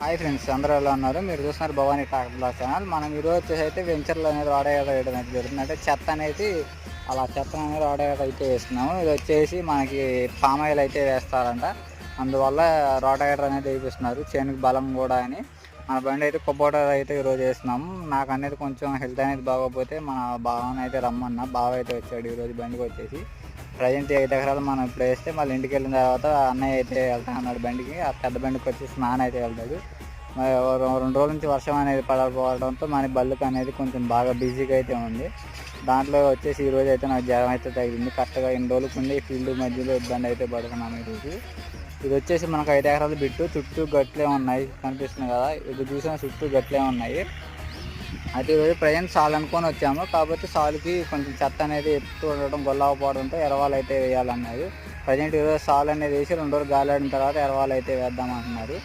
Hi friends, అందరూ ఎలా ఉన్నారు? మీరు చూస్తున్నారు భవానీ ట్రాక్టర్ బ్లాగ్ ఛానల్. మనం ఈరోజు వచ్చేసి అయితే వెంచర్లు అనేది రోడవేట వేయడం అయితే జరుగుతుంది. అంటే చెత్త అనేది రోడవేట అయితే వేస్తున్నాము. ఇది వచ్చేసి మనకి పామ్ ఆయిల్ అయితే వేస్తారంట. అందువల్ల రోడవేటర్ అనేది వేపిస్తున్నారు, చేనుకి బలం కూడా అని. మన బండి అయితే కొబ్బోట అయితే ఈరోజు వేస్తున్నాము. నాకు అనేది కొంచెం హెల్త్ అనేది బాగోకపోతే మన బావని అయితే రమ్మన్నా, బావ అయితే వచ్చాడు ఈరోజు బండికి వచ్చేసి. ప్రజెంట్ 5 ఎకరాలు మనం ఇప్పుడు వేస్తే మళ్ళీ ఇంటికి వెళ్ళిన తర్వాత అన్నయ్య అయితే వెళ్తా అన్నాడు బండికి. ఆ పెద్ద బండికి వచ్చేసి నాన్న అయితే వెళ్తాడు. మరి 2 రోజుల నుంచి వర్షం అనేది పడకపోవడంతో మన బళ్ళుకి అనేది కొంచెం బాగా బిజీగా అయితే ఉంది. దాంట్లో వచ్చేసి ఈరోజు అయితే నాకు జ్వరం అయితే తగిలింది. కరెక్ట్గా 2 రోజులకు ఉండి ఫీల్డ్ మధ్యలో ఇబ్బంది అయితే పడుతున్నాము ఈరోజు. ఇది వచ్చేసి మనకు 5 ఎకరాలు బిట్టు, చుట్టూ గట్లే ఉన్నాయి, కనిపిస్తుంది కదా, ఇది చూసిన చుట్టూ గట్లే ఉన్నాయి. అయితే ఈరోజు ప్రజెంట్ సాల్ అనుకొని వచ్చాము. కాబట్టి సాల్కి కొంచెం చెత్త అనేది ఎత్తు ఉండడం, గొల్లవపోవడంతో ఎరవాలు అయితే వేయాలన్నారు. ప్రజెంట్ ఈరోజు సాల్ అనేది వేసి 2 రోజులు గాలి ఆడిన తర్వాత ఎరవాలు అయితే వేద్దామంటున్నారు.